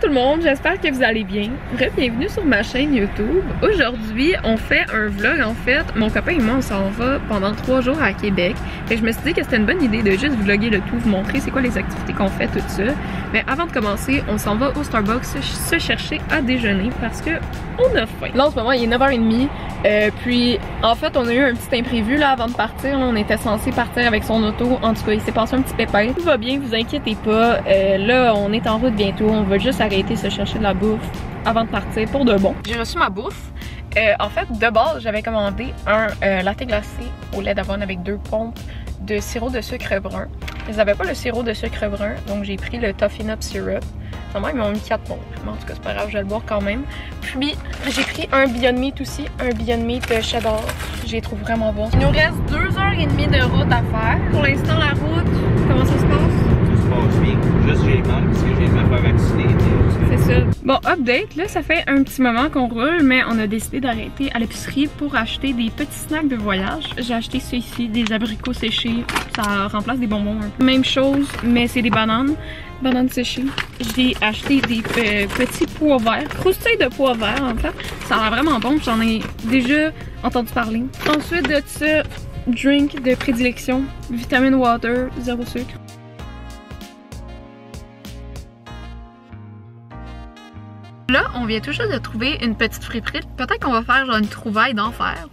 tout le monde, j'espère que vous allez bien. Bienvenue sur ma chaîne YouTube. Aujourd'hui, on fait un vlog en fait. Mon copain et moi, on s'en va pendant 3 jours à Québec. Et je me suis dit que c'était une bonne idée de juste vlogger le tout, vous montrer c'est quoi les activités qu'on fait, tout ça. Mais avant de commencer, on s'en va au Starbucks se chercher à déjeuner parce que on a faim. Là en ce moment, il est 9h30. Puis en fait, on a eu un petit imprévu là avant de partir. Là, on était censé partir avec son auto. En tout cas, il s'est passé un petit pépin. Tout va bien, vous inquiétez pas. Là, on est en route bientôt. On va juste arrêter se chercher de la bouffe avant de partir pour de bon. J'ai reçu ma bouffe. En fait, de base, j'avais commandé un latte glacé au lait d'avoine avec 2 pompes de sirop de sucre brun. Ils n'avaient pas le sirop de sucre brun, donc j'ai pris le Toffee Nut Syrup. Normalement, ils m'ont mis 4 pompes, mais en tout cas, c'est pas grave, je vais le boire quand même. Puis, j'ai pris un Beyond Meat aussi, un Beyond Meat cheddar. Je les trouve vraiment bons. Il nous reste 2h30 de route à faire. Pour l'instant, la route, comment ça se passe? Ça se passe bien. Juste, j'ai mal parce que j'ai ma faire vacciner. C'est ça. Bon, update, là, ça fait un petit moment qu'on roule, mais on a décidé d'arrêter à l'épicerie pour acheter des petits snacks de voyage. J'ai acheté ça ici, des abricots séchés. Ça remplace des bonbons un peu. Même chose, mais c'est des bananes. Bananes séchées. J'ai acheté des petits pois verts, croustilles de pois verts en fait. Ça a l'air vraiment bon, j'en ai déjà entendu parler. Ensuite de ça, drink de prédilection, Vitamin Water, 0 sucre. Là, on vient tout juste de trouver une petite friperie. Peut-être qu'on va faire genre une trouvaille d'enfer.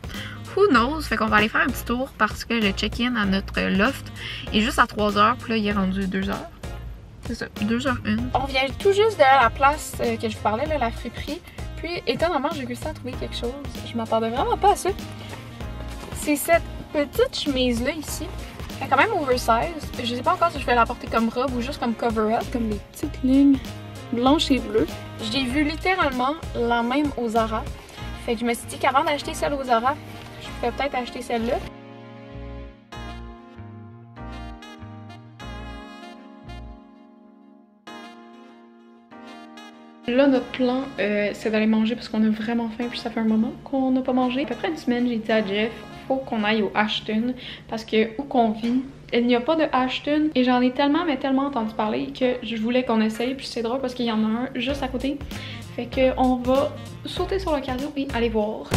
Who knows? Fait qu'on va aller faire un petit tour parce que le check-in à notre loft est juste à 3h, puis là il est rendu 2h. C'est ça, 2h01. On vient tout juste de la place que je vous parlais, là, la friperie. Puis, étonnamment, j'ai réussi à trouver quelque chose. Je m'attendais vraiment pas à ça. C'est cette petite chemise-là ici. Elle est quand même oversize. Je sais pas encore si je vais la porter comme robe ou juste comme cover-up. Comme les petites lignes blanches et bleues. J'ai vu littéralement la même au Zara. Fait que je me suis dit qu'avant d'acheter celle au Zara, je pourrais peut-être acheter celle-là. Là, notre plan, c'est d'aller manger parce qu'on a vraiment faim puis ça fait un moment qu'on n'a pas mangé. À peu près une semaine, j'ai dit à Jeff, faut qu'on aille au Ashton parce que où qu'on vit, il n'y a pas de Ashton et j'en ai tellement mais tellement entendu parler que je voulais qu'on essaye. Puis c'est drôle parce qu'il y en a un juste à côté. Fait que on va sauter sur l'occasion et aller voir.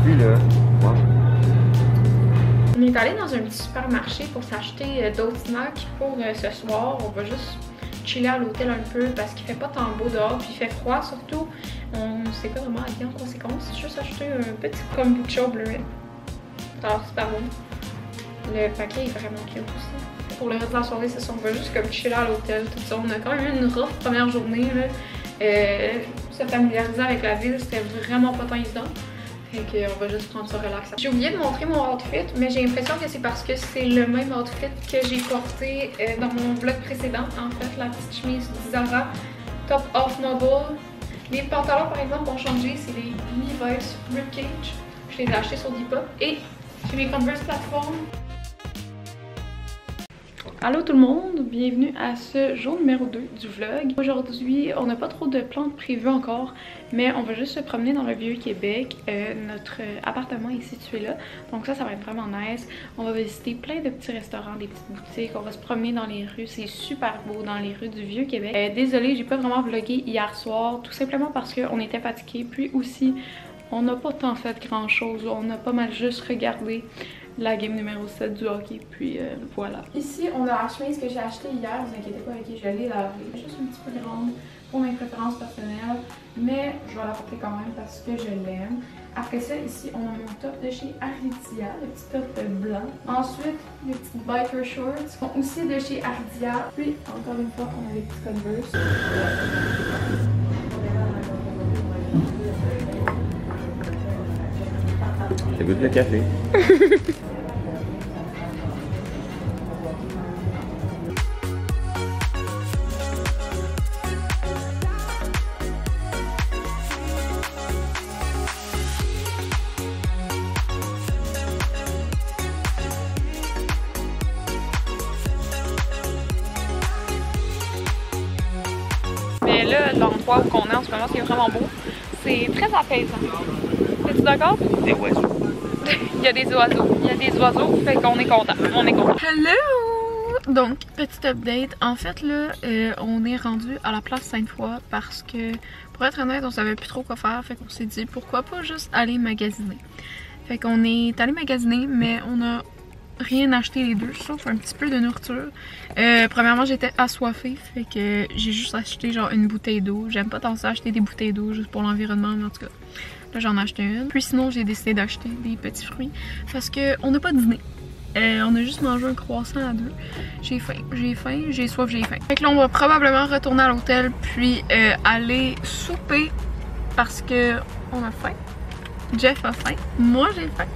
Puis là, wow. On est allé dans un petit supermarché pour s'acheter d'autres snacks pour ce soir. On va juste chiller à l'hôtel un peu parce qu'il fait pas tant beau dehors puis il fait froid surtout. On sait pas vraiment habillé en conséquence. J'ai juste acheté un petit kombucha bleuet. Ça a l'air super bon. Le paquet est vraiment cute aussi. Pour le reste de la soirée, c'est ça, on va juste comme chiller à l'hôtel, tout ça. On a quand même eu une rough première journée là. Se familiariser avec la ville, c'était vraiment pas tant évident. Fait qu'on va juste prendre ça relax. J'ai oublié de montrer mon outfit, mais j'ai l'impression que c'est parce que c'est le même outfit que j'ai porté dans mon vlog précédent. En fait, la petite chemise Zara, top off noble. Les pantalons par exemple ont changé, c'est les Levi's Ribcage. Je les ai achetés sur Depop. Et j'ai mes Converse plateforme. Allô tout le monde, bienvenue à ce jour numéro 2 du vlog. Aujourd'hui, on n'a pas trop de plans prévus encore, mais on va juste se promener dans le Vieux-Québec. Notre appartement est situé là, donc ça va être vraiment nice. On va visiter plein de petits restaurants, des petites boutiques, on va se promener dans les rues, c'est super beau dans les rues du Vieux-Québec. Désolée, j'ai pas vraiment vlogué hier soir, tout simplement parce qu'on était fatigués, puis aussi on n'a pas tant fait grand chose, on a pas mal juste regardé la game numéro 7 du hockey, puis voilà. Ici, on a la chemise que j'ai achetée hier, vous inquiétez pas, je l'ai lavée. Juste un petit peu grande pour mes préférences personnelles, mais je vais la porter quand même parce que je l'aime. Après ça, ici, on a mon top de chez Aridia, le petit top blanc. Ensuite, les petites biker shorts sont aussi de chez Aridia. Puis, encore une fois, on a les petits Converse. Ça goûte le café. là, l'endroit où on est en ce moment, c'est vraiment beau. C'est très apaisant. Es-tu d'accord? Des oiseaux. Il y a des oiseaux. Il y a des oiseaux, fait qu'on est content. On est content. Hello! Donc, petit update. En fait, là, on est rendu à la place Sainte-Foy parce que, pour être honnête, on savait plus trop quoi faire. Fait qu'on s'est dit, pourquoi pas juste aller magasiner. Fait qu'on est allé magasiner, mais on a rien acheté les deux, sauf un petit peu de nourriture. Premièrement, j'étais assoiffée, fait que j'ai juste acheté genre une bouteille d'eau. J'aime pas tant ça acheter des bouteilles d'eau juste pour l'environnement, mais en tout cas, là j'en ai acheté une. Puis sinon, j'ai décidé d'acheter des petits fruits parce qu'on n'a pas dîné. On a juste mangé un croissant à deux. J'ai faim, j'ai soif, j'ai faim. Fait que là, on va probablement retourner à l'hôtel puis aller souper parce que on a faim. Jeff a faim, moi j'ai faim.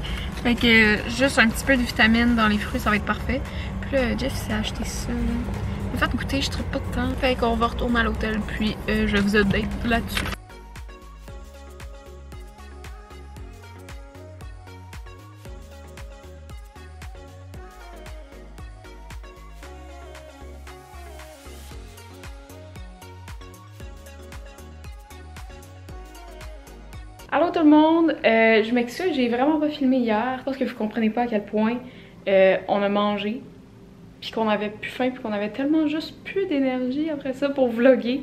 Fait que juste un petit peu de vitamines dans les fruits, ça va être parfait. Puis là, Jeff s'est acheté ça. En fait, goûter, je trouve pas de temps. Fait qu'on va retourner à l'hôtel, puis je vais vous update là-dessus. Allô tout le monde, je m'excuse, j'ai vraiment pas filmé hier parce que vous comprenez pas à quel point on a mangé puis qu'on avait plus faim puis qu'on avait tellement juste plus d'énergie après ça pour vlogger.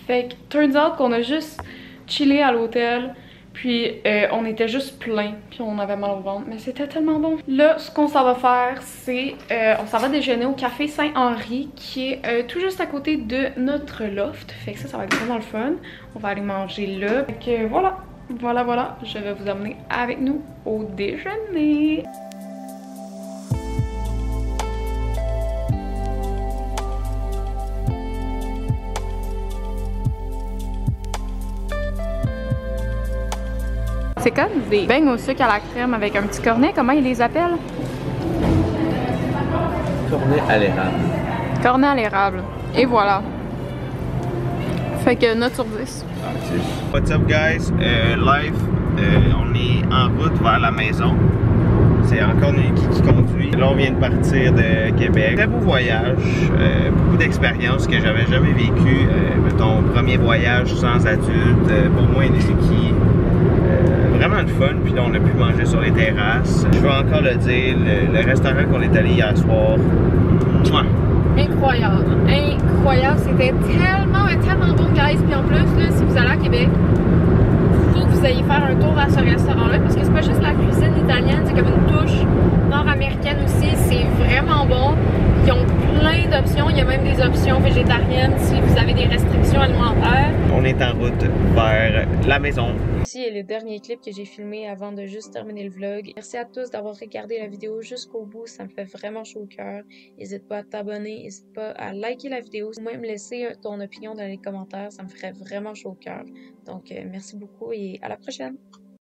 Fait que turns out qu'on a juste chillé à l'hôtel puis on était juste plein puis on avait mal au ventre, mais c'était tellement bon. Là, ce qu'on s'en va faire, c'est on s'en va déjeuner au Café Saint-Henri qui est tout juste à côté de notre loft. Fait que ça va être vraiment le fun. On va aller manger là. Fait que voilà. Voilà, je vais vous emmener avec nous au déjeuner. C'est comme des beignes au sucre à la crème avec un petit cornet, comment ils les appellent? Cornet à l'érable. Cornet à l'érable. Et voilà. Fait que note sur 10. What's up guys? Live, on est en route vers la maison. C'est encore Niki qui conduit. Là on vient de partir de Québec. Très beau voyage, beaucoup d'expériences que j'avais jamais vécues. Mettons, premier voyage sans adulte, pour moi et Niki. Vraiment le fun, puis là on a pu manger sur les terrasses. Je veux encore le dire, le restaurant qu'on est allé hier soir, mouah. Incroyable, incroyable, c'était tellement bon guys, puis en plus là, si vous allez à Québec, faut que vous ayez faire un tour à ce restaurant-là, parce que c'est pas juste la cuisine italienne, c'est comme une touche nord-américaine aussi, c'est vraiment bon. Ils ont plein d'options, il y a même des options végétariennes si vous avez des restrictions alimentaires. On est en route vers la maison. Ici est le dernier clip que j'ai filmé avant de juste terminer le vlog. Merci à tous d'avoir regardé la vidéo jusqu'au bout, ça me fait vraiment chaud au cœur. N'hésite pas à t'abonner, n'hésite pas à liker la vidéo, ou même laisser ton opinion dans les commentaires, ça me ferait vraiment chaud au cœur. Donc merci beaucoup et à la prochaine!